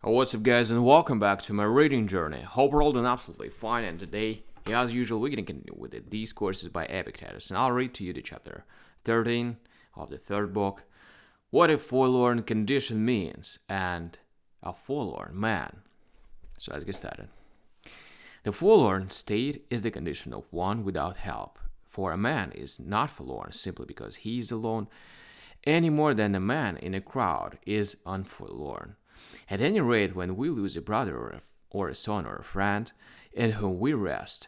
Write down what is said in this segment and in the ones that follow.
What's up, guys, and welcome back to my reading journey. Hope we're all doing absolutely fine, and today, as usual, we're going to continue with the Discourses by Epictetus, and I'll read to you the chapter 13 of the third book, What a Forlorn Condition Means, and a Forlorn Man. So let's get started. The forlorn state is the condition of one without help, for a man is not forlorn simply because he is alone, any more than a man in a crowd is unforlorn. At any rate, when we lose a brother or a son or a friend in whom we rest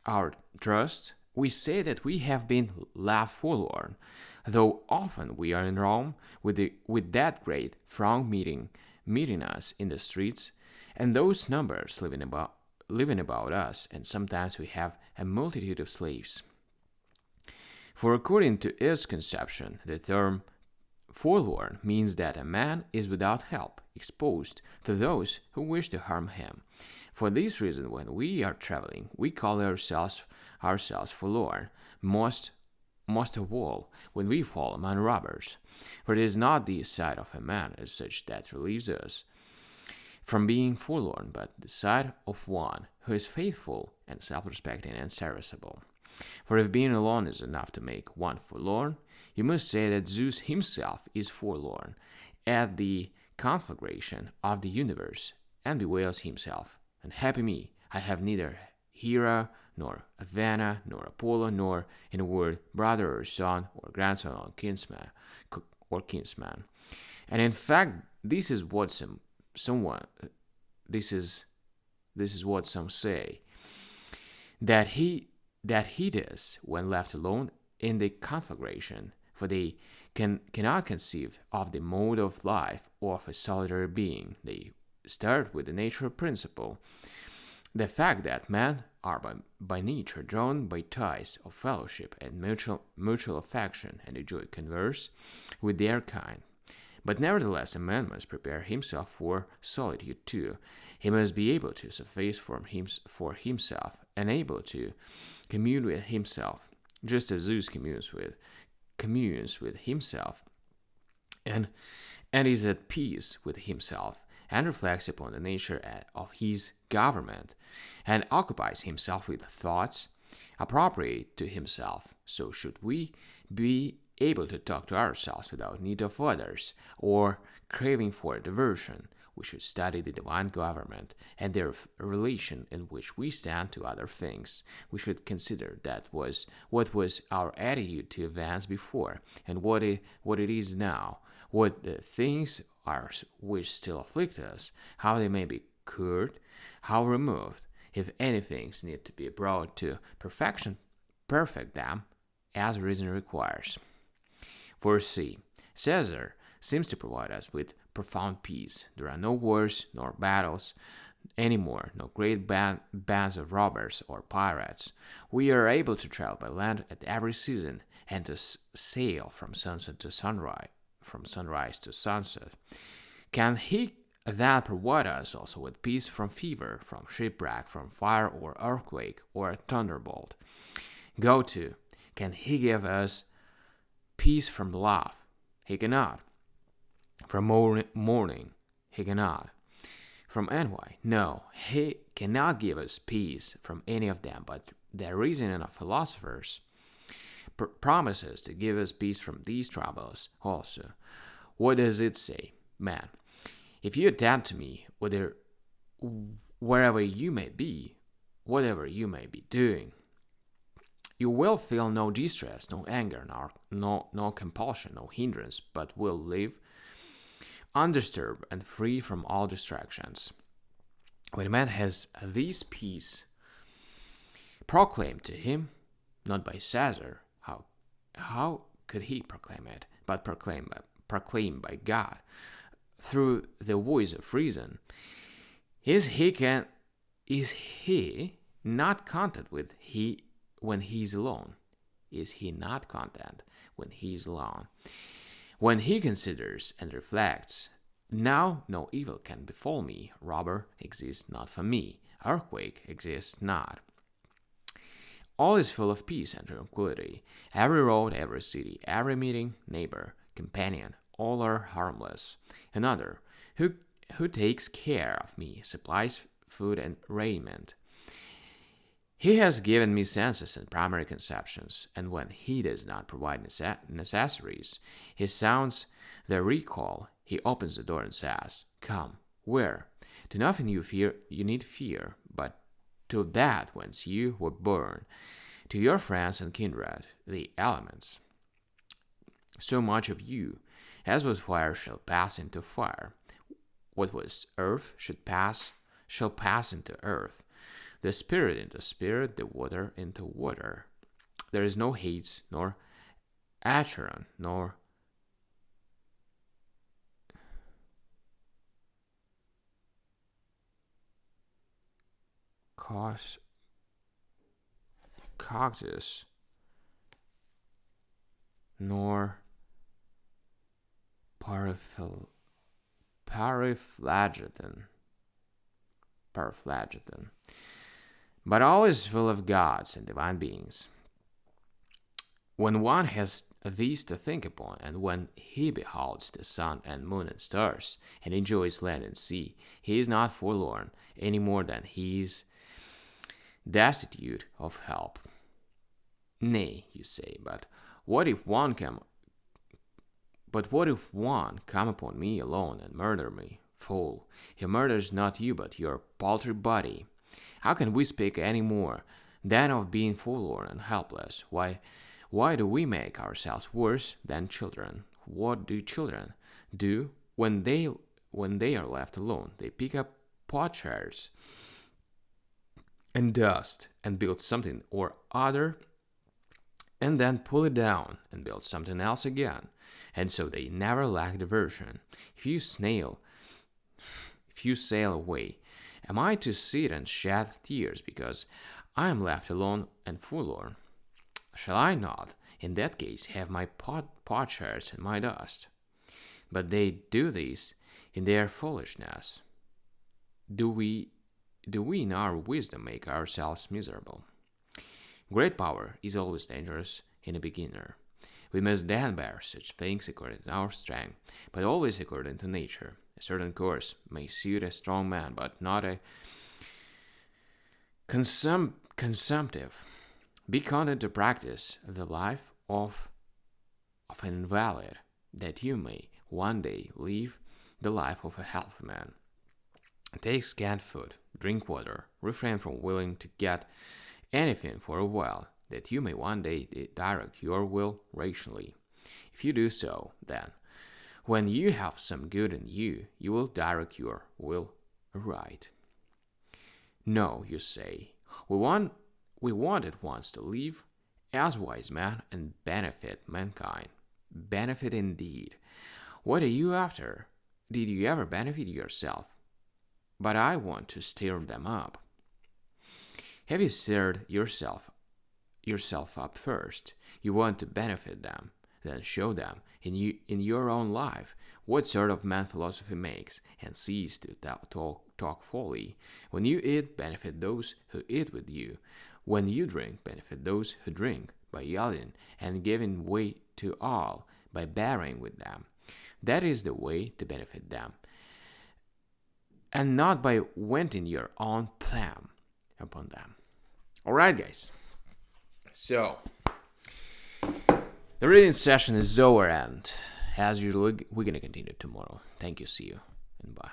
our trust, we say that we have been left forlorn, though often we are in Rome with that great throng meeting us in the streets, and those numbers living about us, and sometimes we have a multitude of slaves. For according to his conception, the term forlorn means that a man is without help, exposed to those who wish to harm him. For this reason, when we are traveling, we call ourselves forlorn, most of all when we fall among robbers. For it is not the sight of a man as such that relieves us from being forlorn, but the sight of one who is faithful and self-respecting and serviceable. For if being alone is enough to make one forlorn, you must say that Zeus himself is forlorn at the conflagration of the universe, and bewails himself, Unhappy me, I have neither Hera, nor Athena, nor Apollo, nor, in a word, brother or son, or grandson or kinsman. And in fact, this is what some say, that he does when left alone in the conflagration, for they cannot conceive of the mode of life of a solitary being. They start with the natural principle, the fact that men are by nature drawn by ties of fellowship and mutual affection, and enjoy converse with their kind. But nevertheless, a man must prepare himself for solitude too. He must be able to suffice for himself, and able to commune with himself, just as Zeus communes with himself, and is at peace with himself, and reflects upon the nature of his government, and occupies himself with thoughts appropriate to himself. So should we be able to talk to ourselves without need of others, or craving for a diversion. We should study the divine government and their relation in which we stand to other things. We should consider what was our attitude to events before, and what it is now, what the things are which still afflict us, how they may be cured, how removed, if any things need to be brought to perfection, perfect them, as reason requires. For see, Caesar seems to provide us with profound peace. There are no wars nor battles anymore, no great bands of robbers or pirates. We are able to travel by land at every season, and to sail from sunset to sunrise, from sunrise to sunset. Can he then provide us also with peace from fever, from shipwreck, from fire or earthquake or thunderbolt? Go to, can he give us peace from love? He cannot. From mourning? He cannot. From envy? No, he cannot give us peace from any of them, but the reasoning of philosophers promises to give us peace from these troubles also. What does it say? Man, if you attend to me, wherever you may be, whatever you may be doing, you will feel no distress, no anger, no compulsion, no hindrance, but will live undisturbed and free from all distractions. When a man has this peace proclaimed to him, not by Caesar, how could he proclaim it, but proclaimed by God, through the voice of reason, is he not content when he is alone? Is he not content when he is alone? When he considers and reflects, now no evil can befall me, robber exists not for me, earthquake exists not. All is full of peace and tranquility. Every road, every city, every meeting, neighbor, companion, all are harmless. Another, who who takes care of me, supplies food and raiment. He has given me senses and primary conceptions, and when he does not provide necessaries, he sounds the recall. He opens the door and says, "Come, where? To nothing you need fear, but to that whence you were born, to your friends and kindred, the elements. So much of you as was fire shall pass into fire. What was earth shall pass into earth. The spirit into spirit, the water into water. There is no Hades, nor Acheron, nor cactus, nor paraflageton, but all is full of gods and divine beings. When one has these to think upon, and when he beholds the sun and moon and stars, and enjoys land and sea, he is not forlorn any more than he is destitute of help. Nay, you say, what if one come upon me alone and murder me? Fool, he murders not you but your paltry body. How can we speak any more than of being forlorn and helpless? Why do we make ourselves worse than children? What do children do when they are left alone? They pick up potsherds and dust and build something or other, and then pull it down and build something else again. And so they never lack diversion. If you sail away, am I to sit and shed tears because I am left alone and forlorn? Shall I not, in that case, have my potsherds and my dust? But they do this in their foolishness. Do we in our wisdom make ourselves miserable? Great power is always dangerous in a beginner. We must then bear such things according to our strength, but always according to nature. A certain course may suit a strong man, but not a consumptive. Be content to practice the life of an invalid, that you may one day live the life of a healthy man. Take scant food, drink water, refrain from willing to get anything for a while, that you may one day direct your will rationally. If you do so, then, when you have some good in you, you will direct your will aright. No, you say, we wanted once to live as wise men and benefit mankind. Benefit indeed. What are you after? Did you ever benefit yourself? But I want to stir them up. Have you stirred yourself up first? You want to benefit them, then show them in your own life what sort of man philosophy makes, and cease to talk folly. When you eat, benefit those who eat with you. When you drink, benefit those who drink, by yielding and giving way to all, by bearing with them. That is the way to benefit them, and not by venting your own plan upon them. Alright, guys. So, the reading session is over, and as usual, we're going to continue tomorrow. Thank you, see you, and bye.